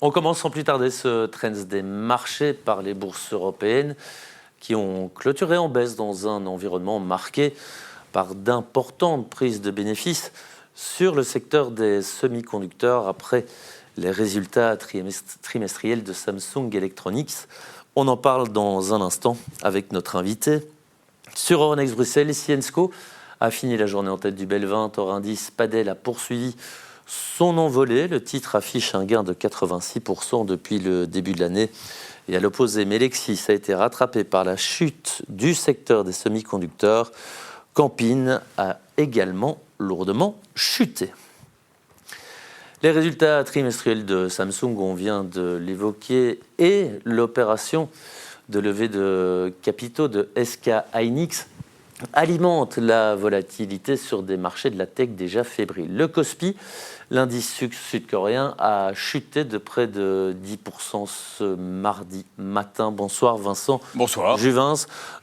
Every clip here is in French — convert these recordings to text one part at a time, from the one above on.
On commence sans plus tarder ce Trends des marchés par les bourses européennes qui ont clôturé en baisse dans un environnement marqué par d'importantes prises de bénéfices sur le secteur des semi-conducteurs après les résultats trimestriels de Samsung Electronics. On en parle dans un instant avec notre invité. Sur Euronext Bruxelles, Syensqo a fini la journée en tête du Bel 20. Hors indice, Padel a poursuivi son envolée. Le titre affiche un gain de 86% depuis le début de l'année. Et à l'opposé, Melexis a été rattrapé par la chute du secteur des semi-conducteurs. Campin a également lourdement chuté. Les résultats trimestriels de Samsung, on vient de l'évoquer, et l'opération de levée de capitaux de SK hynix alimente la volatilité sur des marchés de la tech déjà fébriles. Le Kospi, l'indice sud-coréen, a chuté de près de 10% ce mardi matin. Bonsoir Vincent. Bonsoir. Juvins.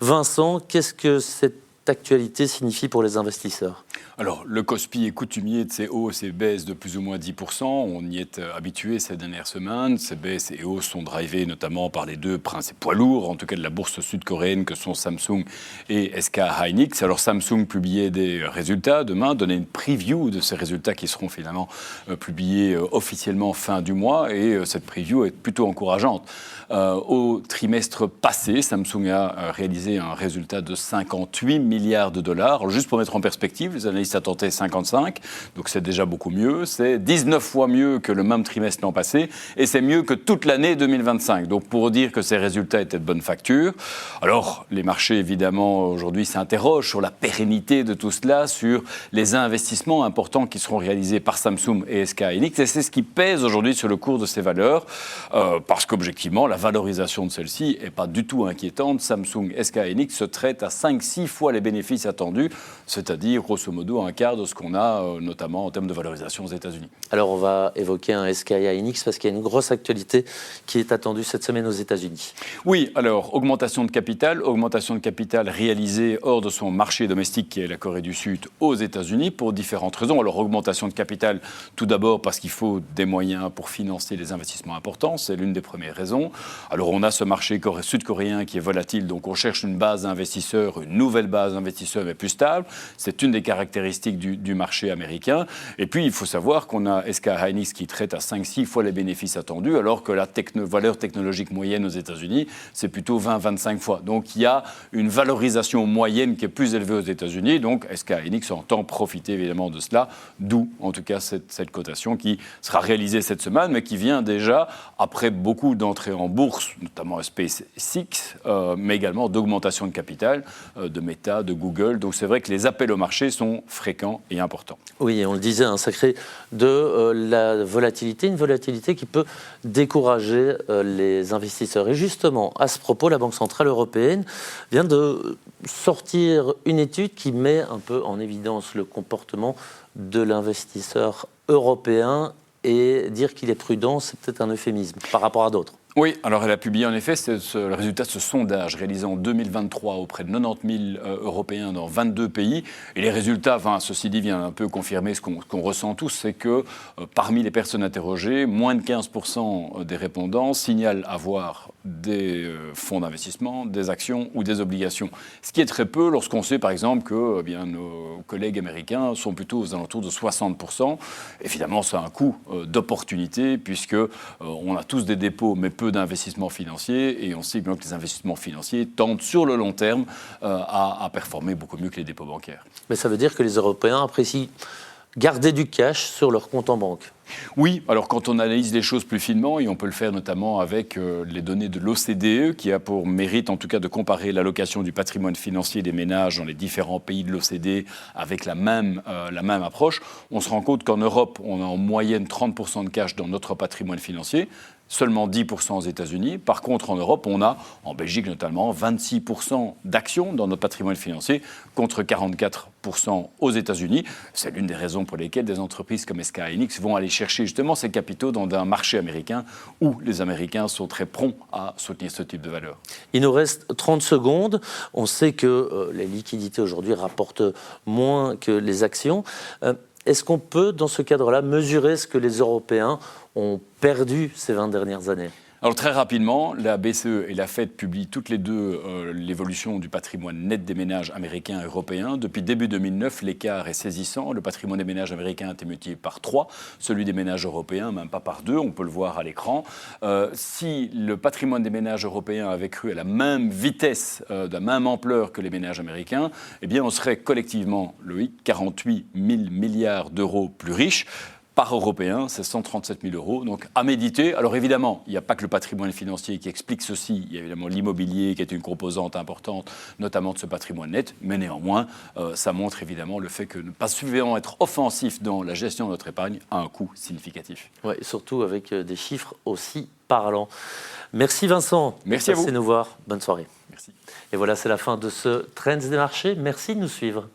Vincent, qu'est-ce que cette actualité signifie pour les investisseurs ? Alors, le Kospi est coutumier de ces hausses et baisses de plus ou moins 10%. On y est habitué ces dernières semaines. Ces baisses et hausses sont drivées notamment par les deux principaux poids lourds, en tout cas de la bourse sud-coréenne, que sont Samsung et SK hynix. Alors, Samsung publiait des résultats demain, donnait une preview de ces résultats qui seront finalement publiés officiellement fin du mois. Et cette preview est plutôt encourageante. Au trimestre passé, Samsung a réalisé un résultat de 58 milliards de dollars. Alors, juste pour mettre en perspective, les analystes attendaient 55, donc c'est déjà beaucoup mieux. C'est 19 fois mieux que le même trimestre l'an passé, et c'est mieux que toute l'année 2025. Donc pour dire que ces résultats étaient de bonne facture. Alors les marchés, évidemment, aujourd'hui s'interrogent sur la pérennité de tout cela, sur les investissements importants qui seront réalisés par Samsung et SK hynix, et c'est ce qui pèse aujourd'hui sur le cours de ces valeurs, parce qu'objectivement, la valorisation de celle-ci n'est pas du tout inquiétante. Samsung SK hynix se traite à 5-6 fois les bénéfices attendus, c'est-à-dire grosso modo un quart de ce qu'on a, notamment en termes de valorisation aux États-Unis. Alors on va évoquer un SK hynix parce qu'il y a une grosse actualité qui est attendue cette semaine aux États-Unis. Oui, alors augmentation de capital réalisée hors de son marché domestique qui est la Corée du Sud aux États-Unis pour différentes raisons. Alors augmentation de capital tout d'abord parce qu'il faut des moyens pour financer les investissements importants, c'est l'une des premières raisons. Alors on a ce marché sud-coréen qui est volatile, donc on cherche une base d'investisseurs, une nouvelle base d'investisseurs mais plus stable. C'est une des caractéristiques du marché américain. Et puis, il faut savoir qu'on a SK hynix qui traite à 5-6 fois les bénéfices attendus, alors que la valeur technologique moyenne aux États-Unis, c'est plutôt 20-25 fois. Donc, il y a une valorisation moyenne qui est plus élevée aux États-Unis. Donc, SK hynix entend profiter évidemment de cela, d'où, en tout cas, cette cotation qui sera réalisée cette semaine, mais qui vient déjà après beaucoup d'entrées en bourse, notamment SpaceX, mais également d'augmentation de capital de Meta, de Google. Donc, c'est vrai que les appels au marché sont fréquent et important. Oui, on le disait, un sacré de la volatilité, une volatilité qui peut décourager les investisseurs. Et justement, à ce propos, la Banque Centrale Européenne vient de sortir une étude qui met un peu en évidence le comportement de l'investisseur européen, et dire qu'il est prudent, c'est peut-être un euphémisme par rapport à d'autres. Oui, alors elle a publié en effet le résultat de ce sondage réalisé en 2023 auprès de 90 000 Européens dans 22 pays. Et les résultats, ceci dit, viennent un peu confirmer ce qu'on ressent tous, c'est que parmi les personnes interrogées, moins de 15% des répondants signalent avoir des fonds d'investissement, des actions ou des obligations. Ce qui est très peu lorsqu'on sait par exemple que nos collègues américains sont plutôt aux alentours de 60%. Évidemment, ça a un coût d'opportunité puisque on a tous des dépôts, mais peu d'investissements financiers, et on sait bien que les investissements financiers tendent sur le long terme à performer beaucoup mieux que les dépôts bancaires. Mais ça veut dire que les Européens apprécient garder du cash sur leur compte en banque. Oui, alors quand on analyse les choses plus finement, et on peut le faire notamment avec les données de l'OCDE, qui a pour mérite en tout cas de comparer l'allocation du patrimoine financier des ménages dans les différents pays de l'OCDE avec la même approche, on se rend compte qu'en Europe, on a en moyenne 30% de cash dans notre patrimoine financier, seulement 10% aux États-Unis. Par contre, en Europe, on a, en Belgique notamment, 26% d'actions dans notre patrimoine financier contre 44% aux États-Unis. C'est l'une des raisons pour lesquelles des entreprises comme SK hynix vont aller chercher justement ces capitaux dans un marché américain où les Américains sont très prompts à soutenir ce type de valeur. Il nous reste 30 secondes. On sait que les liquidités aujourd'hui rapportent moins que les actions. Est-ce qu'on peut, dans ce cadre-là, mesurer ce que les Européens ont perdu ces 20 dernières années ? Alors très rapidement, la BCE et la Fed publient toutes les deux l'évolution du patrimoine net des ménages américains et européens. Depuis début 2009, l'écart est saisissant. Le patrimoine des ménages américains a été multiplié par 3, celui des ménages européens même pas par 2, on peut le voir à l'écran. Si le patrimoine des ménages européens avait cru à la même vitesse, de la même ampleur que les ménages américains, eh bien on serait collectivement, Loïc, 48 000 milliards d'euros plus riches. Par européen, c'est 137 000 euros. Donc, à méditer. Alors, évidemment, il n'y a pas que le patrimoine financier qui explique ceci. Il y a évidemment l'immobilier qui est une composante importante, notamment de ce patrimoine net. Mais néanmoins, ça montre évidemment le fait que ne pas suffisamment être offensif dans la gestion de notre épargne a un coût significatif. Oui, surtout avec des chiffres aussi parlants. Merci Vincent. Merci à vous. Passez nous voir. Bonne soirée. Merci. Et voilà, c'est la fin de ce Trends des marchés. Merci de nous suivre.